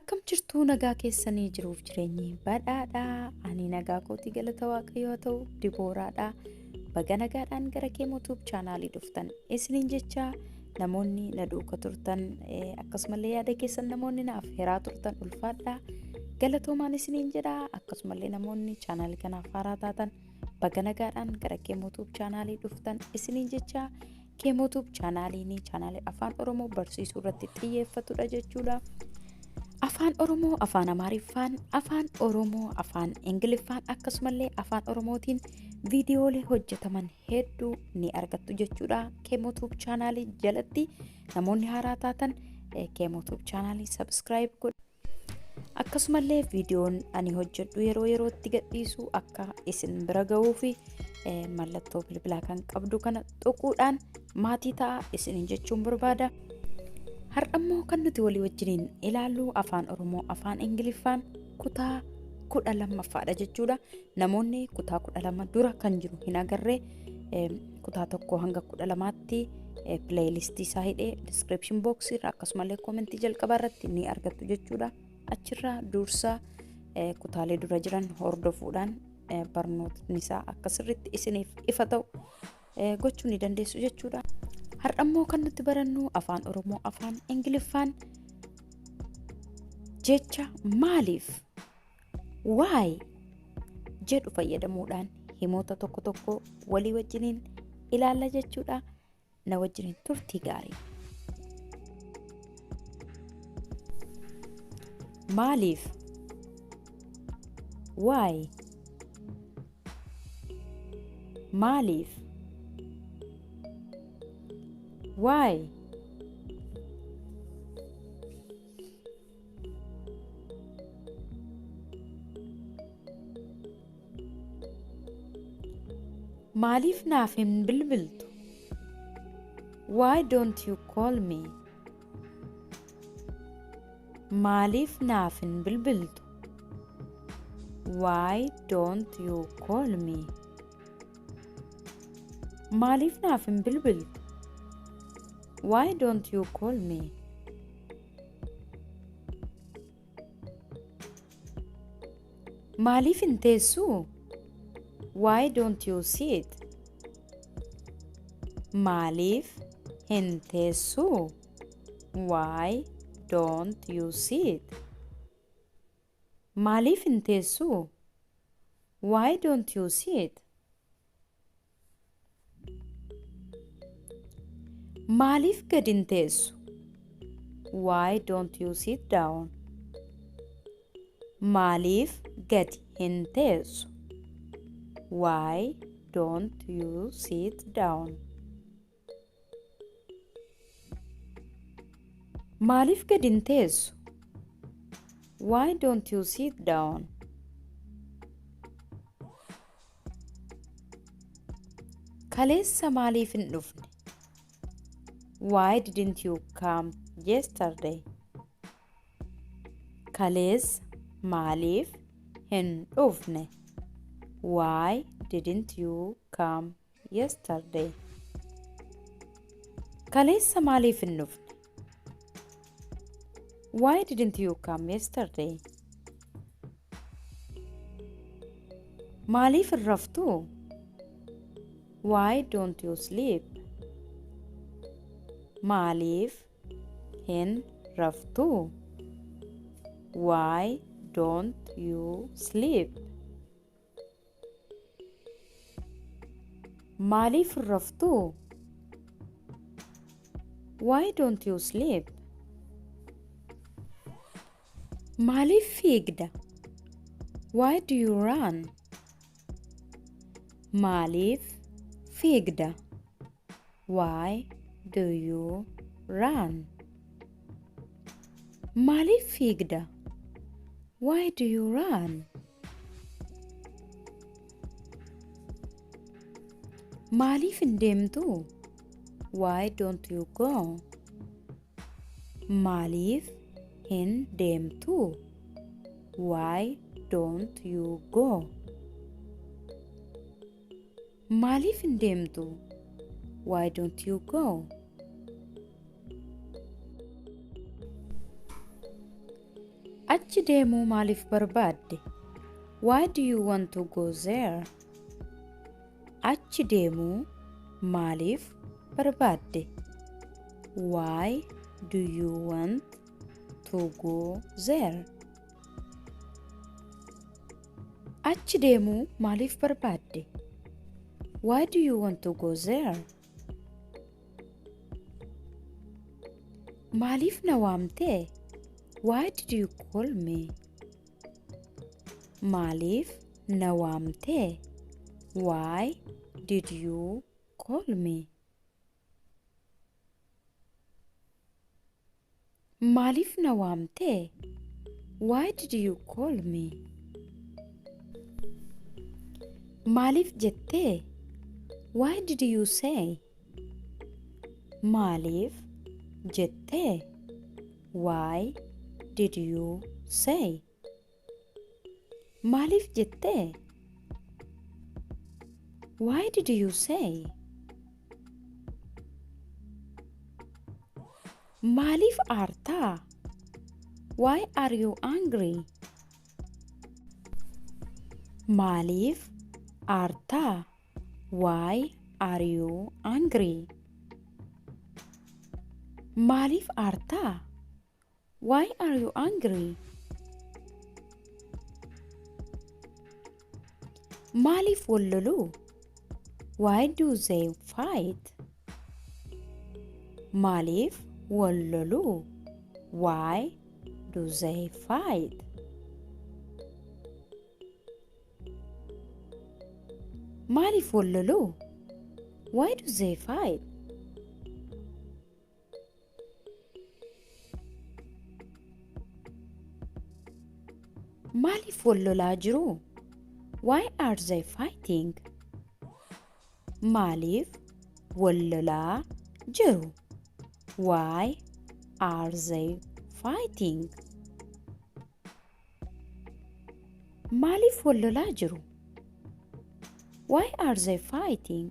Akkam jirtuu nagaa keessanii jiruuf jireenyi badhaadhaa. Ani nagaa kootii galata waaqayyoo ta'u Dibooraadhaa. Baga nagaadhaan gara kee YouTube chaanaalii dhuftan isiniin jecha namoonni na duuka turtan akkasumallee yaada keessan namoonni naaf hiraa turtan ulfaadhaa galatoomaan isiniin jedha. Akkasumallee namoonni chaanaalii kanaaf haaraa taatan baga nagaadhaan gara kee YouTube chaanaalii dhuftan isiniin jecha. Kee YouTube chaanaalii Afaan Oromoo barsiisuu irratti xiyyeeffatudha jechuudha. Afaan Oromoo, Afaan Amaariffaan, Afaan Oromoo, Afaan Ingiliffaan akkasumallee Afaan Oromootiin viidiyoolee hojjetaman hedduu ni argattu jechuudha. Kee YouTube chaanaalii jalatti namoonni haaraa taatan kee YouTube chaanaalii subscribe godhu. Akkasumallee viidiyoon ani hojjedhu yeroo yerootti gadhiisu akka isin bira ga'uu fi mallattoo bilbilaa kan qabdu kana xuquudhaan maatii ta'a isiniin jechuun barbaada. Har'ammoo kan nuti walii wajjiniin ilaallu Afaan Oromoo, Afaan Ingiliffaan kutaa 12ffaadha jechuudha. Namoonni kutaa 12 dura kan jiru hin agarree kutaa 1 hanga 12tti playlistii isaa hidhee description box irra akkasumallee commentii jalqabaa irratti ni argattu jechuudha. Achirraa dursa kutaalee dura jiran hordofuudhaan barnootni isaa akka sirriitti isiniif ifa ta'u gochuu ni dandeessu jechuudha. Har'ammoo kan nuti barannu Afaan Oromoo, Afaan Ingiliffaan jecha maaliif why jedhu fayyadamuudhaan himoota tokko tokko walii wajjiniin ilaalla jechuudha. Na wajjiniin turtii gaarii. Maaliif why maaliif why maaliif naaf hin bilbiltu? Why don't you call me? Maaliif naaf hin bilbiltu? Why don't you call me? Maaliif naaf hin bilbiltu? Why don't you call me? Maaliif hin teessuu? Why don't you sit? Maaliif hin teessuu? Why don't you sit? Maaliif hin teessuu? Why don't you sit? Maaliif gad hin teessu? Why don't you sit down? Maaliif gad hin teessu? Why don't you sit down? Maaliif gad hin teessu? Why don't you sit down? Kaleessa maaliif hin dhufne? Why didn't you come yesterday? Kaleessa maaliif hin dhufne? Why didn't you come yesterday? Kaleessa maaliif hin dhufne? Why didn't you come yesterday? Maaliif hin raftuu? Why don't you sleep? Maaliif hin raftuu? Why don't you sleep? Maaliif hin raftuu? Why don't you sleep? Maaliif fiigda? Why do you run? Maaliif fiigda? Why do you run? Maaliif fiigda? Why do you run? Maaliif hin deemtuu? Why don't you go? Maaliif hin deemtuu? Why don't you go? Maaliif hin deemtuu? Why don't you go? Achi deemuu maaliif barbaadde? Why do you want to go there? Achi deemuu maaliif barbaadde? Why do you want to go there? Achi deemuu maaliif barbaadde? Why do you want to go there? Maaliif na waamtee? Why did you call me? Maaliif na waamtee? Why did you call me? Maaliif na waamtee? Why did you call me? Maaliif jettee? Why did you say? Maaliif jettee? Why did you say? Maaliif jettee? Why did you say? Maaliif aartaa? Why are you angry? Maaliif aartaa? Why are you angry? Maaliif aartaa? Why are you angry? Maaliif walloluu? Why do they fight? Maaliif walloluu? Why do they fight? Maaliif walloluu? Why do they fight? Maaliif wallolaa jiru? Why are they fighting? Maaliif wallolaa jiru? Why are they fighting? Maaliif wallolaa jiru? Why are they fighting?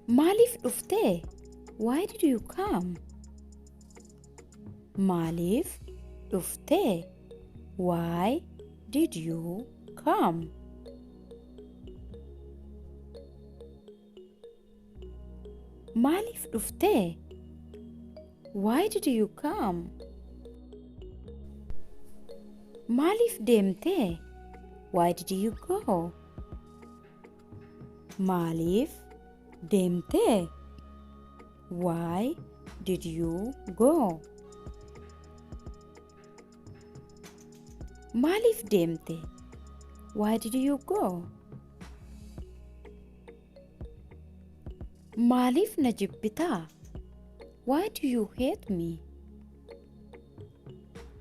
Maaliif dhuftee? Why did you come? Maaliif dhuftee? Why did you come? Maaliif dhuftee? Why did you come? Maaliif deemtee? Why did you go? Maaliif deemtee? Why did you go? Maaliif deemte? Why did you go? Maaliif na jibbitaa? Why do you hate me?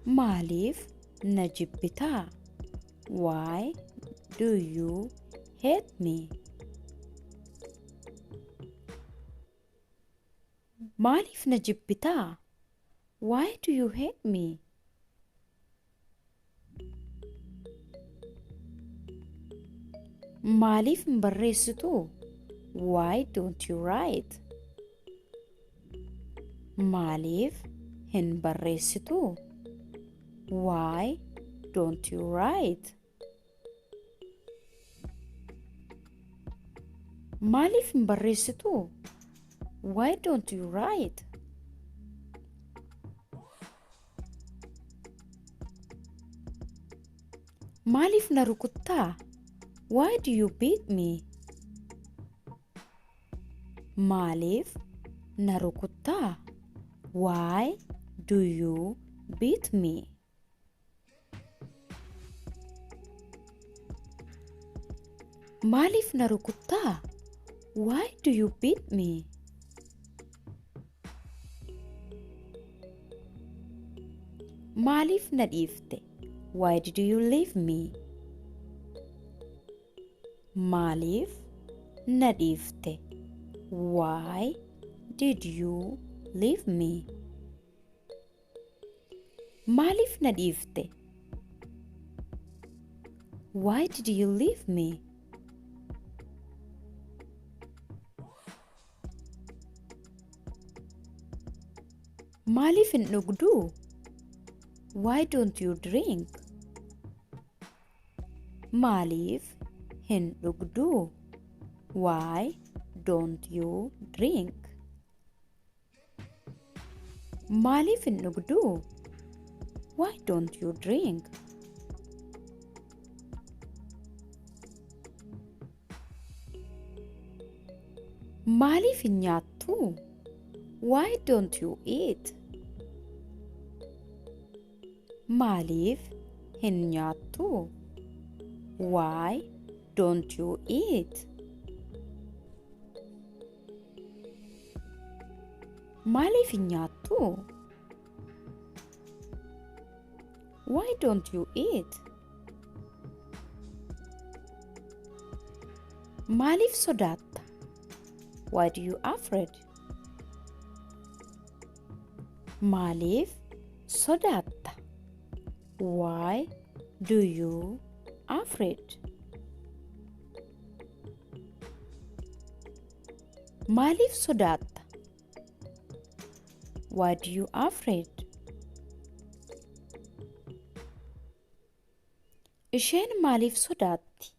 Maaliif na jibbitaa? Why do you hate me? Maaliif na jibbitaa? Why do you hate me? Maaliif hin barreessituu? Why don't you write? Maaliif hin barreessituu? Why don't you write? Maaliif hin barreessituu? Why don't you write? Maaliif na rukuttaa? Why do you beat me? Maaliif na rukuttaa? Why do you beat me? Maaliif na rukuttaa? Why do you beat me? Maaliif na dhiifte? Why did you leave me? Maaliif na dhiifte? Why did you leave me? Maaliif na dhiifte? Why did you leave me? Maaliif hin dhugduu? Why don't you drink? Maaliif hin dhugduu? Why don't you drink? Maaliif hin dhugduu? Why don't you drink? Maaliif hin nyaattuu? Why don't you eat? Maaliif hin nyaattuu? Why don't you eat? Maaliif hin nyaattuu? Why don't you eat? Maaliif sodaatta? Why do you afraid? Maaliif sodaatta? Why do you afraid? Maaliif sodaatta? Why do you afraid? Isheen maaliif sodaatti?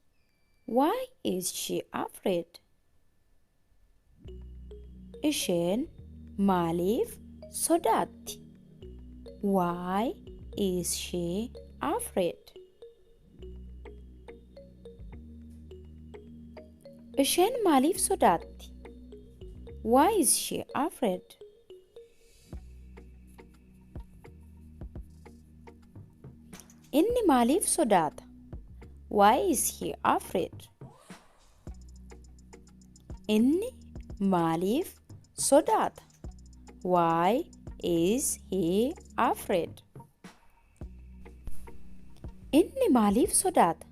Why is she afraid? Isheen maaliif sodaatti? Why is she afraid? Isheen maaliif sodaatti? Why is she afraid? Inni maaliif sodaata? Why is he afraid? Inni maaliif sodaata? Why is he afraid? Inni maaliif sodaata?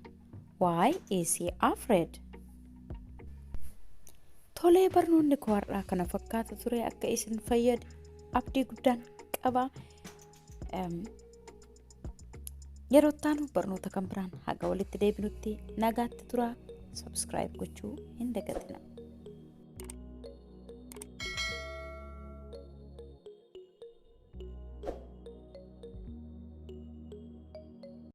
Why is he afraid? Tolee, barnoonni koo har'aa kana fakkaata ture. Akka isin fayyade abdii guddaan qaba. Yeroo ittaanu barnoota kan biraan haga walitti deebinutti nagaatti turaa. Subscribe gochuu hin dagatinaa.